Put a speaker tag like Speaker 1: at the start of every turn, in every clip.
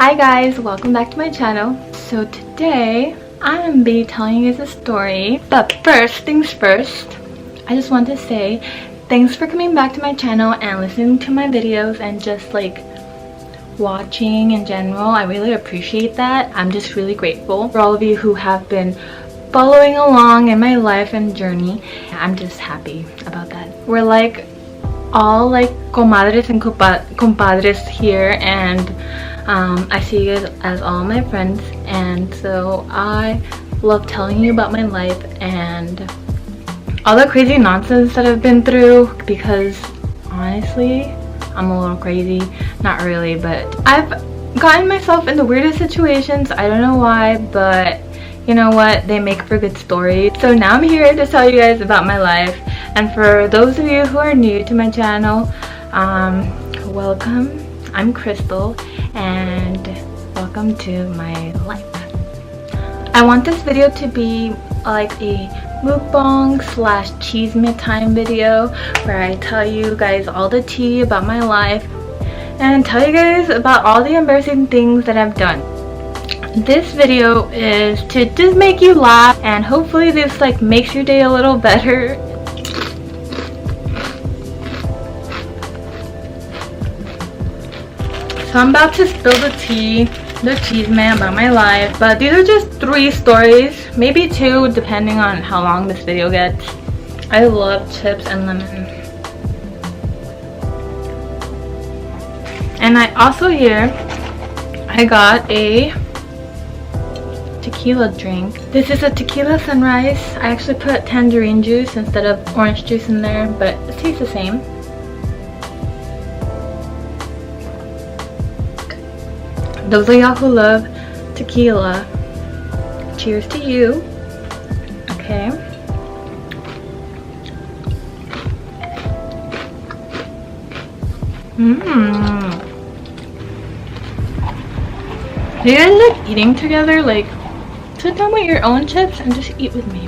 Speaker 1: Hi guys, welcome back to my channel. So today I'm gonna be telling you guys a story, but first things first, I just want to say thanks for coming back to my channel and listening to my videos and just like watching in general. I really appreciate that. I'm just really grateful for all of you who have been following along in my life and journey. I'm just happy about that. We're like all like comadres and compadres here, and I see you guys as all my friends, and so I love telling you about my life and all the crazy nonsense that I've been through, because honestly I'm a little crazy. Not really, but I've gotten myself in the weirdest situations. I don't know why, but you know what, they make for good stories. So now I'm here to tell you guys about my life, and for those of you who are new to my channel, welcome. I'm Crystal and welcome to my life. I want this video to be like a mukbang slash cheesemate time video where I tell you guys all the tea about my life and tell you guys about all the embarrassing things that I've done. This video is to just make you laugh, and hopefully this like makes your day a little better. So I'm about to spill the tea, the cheesemate about my life, but these are just 3 stories, maybe 2 depending on how long this video gets. I love chips and lemon. And I also here, I got a tequila drink. This is a tequila sunrise. I actually put tangerine juice instead of orange juice in there, but it tastes the same. Those of y'all who love tequila, cheers to you. Okay. Do you guys like eating together? Like, sit down with your own chips and just eat with me.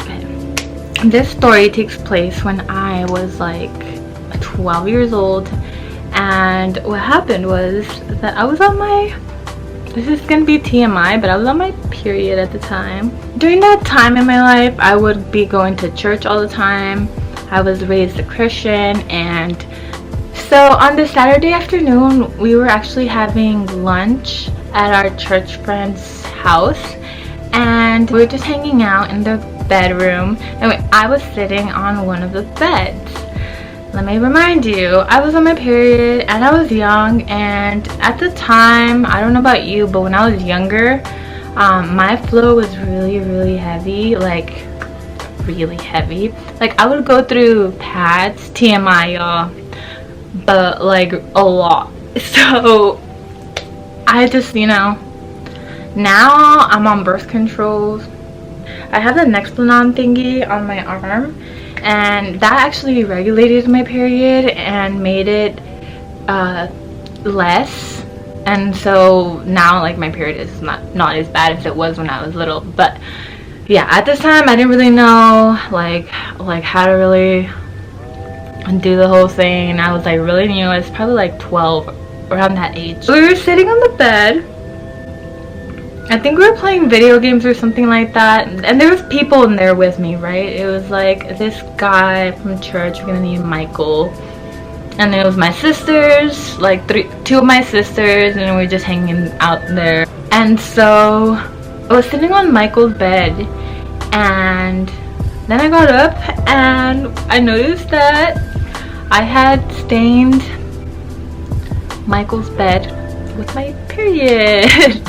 Speaker 1: Okay. This story takes place when I was like 12 years old. And what happened was that I was on my, this is gonna be TMI, but I was on my period at the time. During that time in my life, I would be going to church all the time. I was raised a Christian, and so on the Saturday afternoon, we were actually having lunch at our church friend's house, and we were just hanging out in the bedroom, and I was sitting on one of the beds. Let me remind you, I was on my period and I was young, and at the time, I don't know about you, but when I was younger, my flow was really heavy, like really heavy. Like I would go through pads, TMI y'all, but like a lot. So I just, you know, now I'm on birth control. I have the Nexplanon thingy on my arm, and that actually regulated my period and made it less, and so now like my period is not as bad as it was when I was little. But yeah, at this time I didn't really know like how to really do the whole thing, and I was like really new. I was probably like 12, around that age. We were sitting on the bed. I think we were playing video games or something like that, and there was people in there with me, right? It was like this guy from church, we're gonna name Michael, and it was my sisters, like 2 of my sisters, and we were just hanging out there. And so I was sitting on Michael's bed, and then I got up and I noticed that I had stained Michael's bed with my period.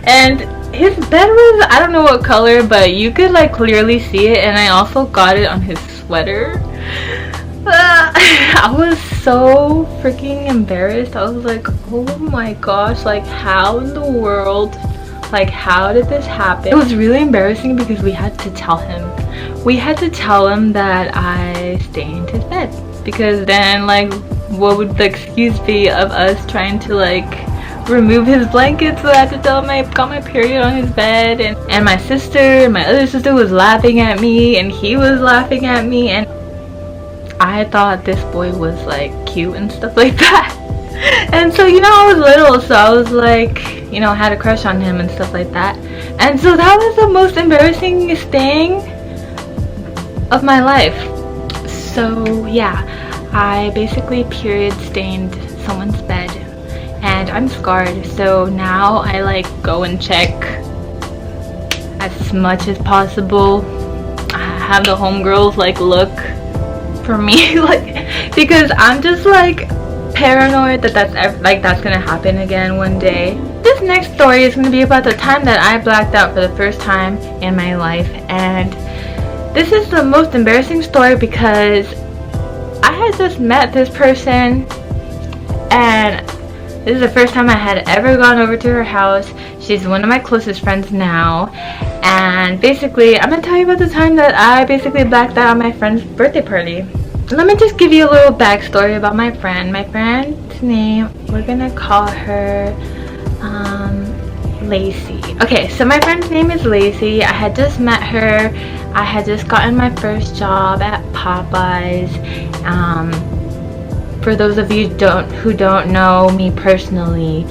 Speaker 1: And his bed was, I don't know what color, but you could like clearly see it, and I also got it on his sweater. I was so freaking embarrassed. I was like, oh my gosh, like how in the world, like how did this happen? It was really embarrassing because we had to tell him. We had to tell him that I stained his bed, because then like what would the excuse be of us trying to like remove his blanket? So I had to tell him I got my period on his bed, and my other sister was laughing at me, and he was laughing at me, and I thought this boy was like cute and stuff like that. And so, you know, I was little, so I was like, you know, had a crush on him and stuff like that. And so that was the most embarrassing thing of my life. So yeah, I basically period stained someone's bed and I'm scarred. So now I like go and check as much as possible. I have the homegirls like look for me, like, because I'm just like paranoid that that's gonna happen again one day. This next story is gonna be about the time that I blacked out for the first time in my life, and this is the most embarrassing story because I had just met this person and this is the first time I had ever gone over to her house. She's one of my closest friends now, and basically I'm gonna tell you about the time that I basically blacked out on my friend's birthday party. Let me just give you a little backstory about my friend. My friend's name, we're gonna call her Lacey. Okay, so my friend's name is Lacey. I had just met her. I had just gotten my first job at Popeyes. For those of you who don't know me personally,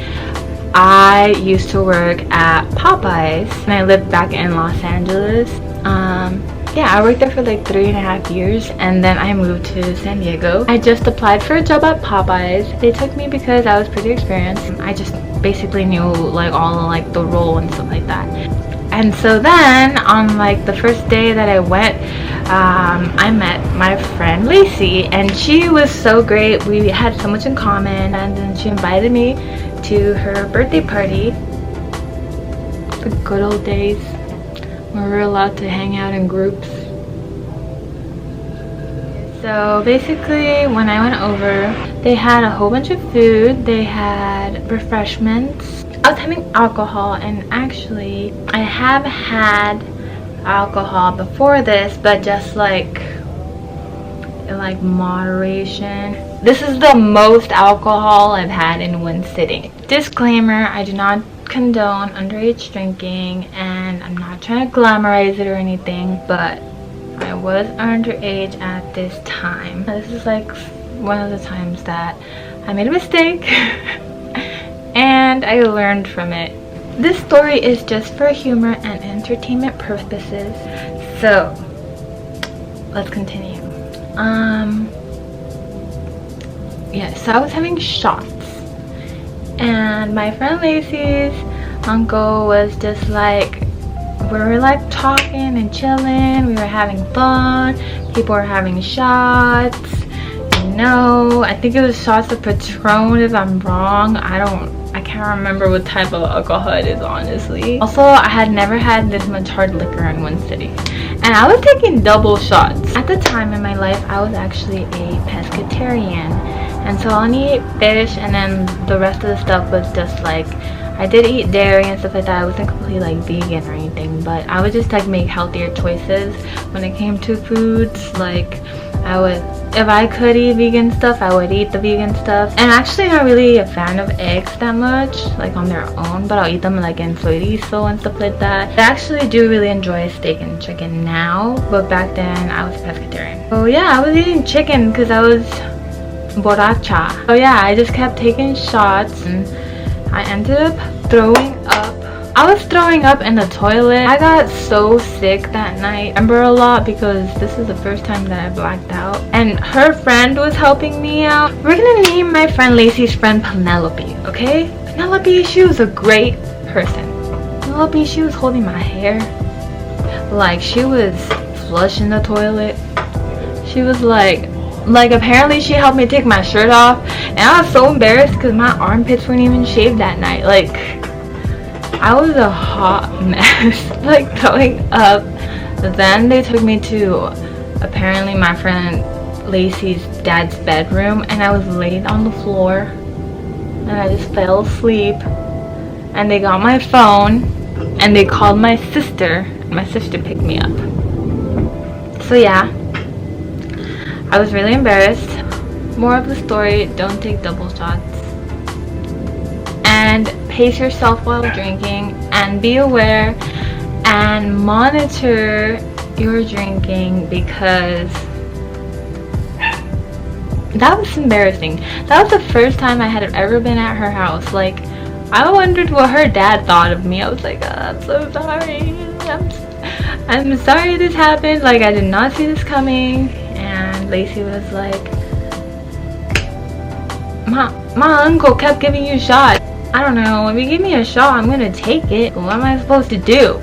Speaker 1: I used to work at Popeyes and I lived back in Los Angeles. Yeah, I worked there for like 3.5 years and then I moved to San Diego. I just applied for a job at Popeyes. They took me because I was pretty experienced. I just basically knew like all like the role and stuff like that. And so then on like the first day that I went, I met my friend Lacey and she was so great. We had so much in common, and then she invited me to her birthday party. The good old days where we were allowed to hang out in groups. So basically when I went over, they had a whole bunch of food, they had refreshments. I was having alcohol, and actually I have had alcohol before this, but just like moderation. This is the most alcohol I've had in one sitting. Disclaimer, I do not condone underage drinking and I'm not trying to glamorize it or anything, but I was underage at this time. This is like one of the times that I made a mistake and I learned from it. This story is just for humor and entertainment purposes, so let's continue. Yeah, so I was having shots and my friend Lacey's uncle was just like, we were like talking and chilling, we were having fun, people were having shots, you know, I think it was shots of Patron if I'm wrong. I can't remember what type of alcohol it is, honestly. Also, I had never had this much hard liquor in one sitting. And I was taking double shots. At the time in my life, I was actually a pescatarian. And so I only ate fish, and then the rest of the stuff was just like, I did eat dairy and stuff like that. I wasn't completely like vegan or anything, but I would just like make healthier choices when it came to foods. Like I would, if I could eat vegan stuff, I would eat the vegan stuff. And actually not really a fan of eggs that much, like on their own, but I'll eat them like in chorizo and stuff like that. I actually do really enjoy steak and chicken now, but back then I was a pescatarian. So yeah, I was eating chicken because I was borracha. So yeah, I just kept taking shots and I ended up throwing up. I was throwing up in the toilet. I got so sick that night. I remember a lot because this is the first time that I blacked out. And her friend was helping me out. We're gonna name my friend Lacey's friend Penelope, okay? Penelope, she was a great person. Penelope, she was holding my hair. Like she was flushing the toilet. She was like apparently she helped me take my shirt off. And I was so embarrassed because my armpits weren't even shaved that night. Like I was a hot mess, like throwing up. Then they took me to apparently my friend Lacey's dad's bedroom, and I was laid on the floor and I just fell asleep. And they got my phone and they called my sister. My sister picked me up. So yeah, I was really embarrassed. More of the story, don't take double shots. And pace yourself while drinking, and be aware and monitor your drinking, because that was embarrassing. That was the first time I had ever been at her house. Like, I wondered what her dad thought of me. I was like, oh, I'm so sorry. I'm sorry this happened. Like, I did not see this coming. And Lacey was like, my uncle kept giving you shots. I don't know, if you give me a shot, I'm gonna take it. What am I supposed to do?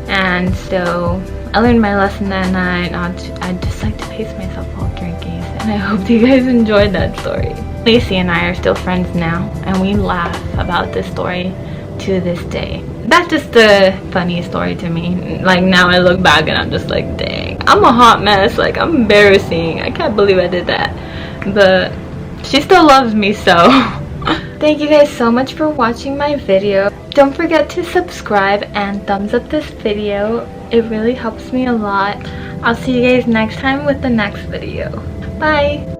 Speaker 1: And so I learned my lesson that night. I just like to pace myself while drinking. And I hope you guys enjoyed that story. Lacey and I are still friends now, and we laugh about this story to this day. That's just a funny story to me. Like, now I look back and I'm just like, dang, I'm a hot mess. Like, I'm embarrassing. I can't believe I did that. But she still loves me, so thank you guys so much for watching my video. Don't forget to subscribe and thumbs up this video. It really helps me a lot. I'll see you guys next time with the next video. Bye!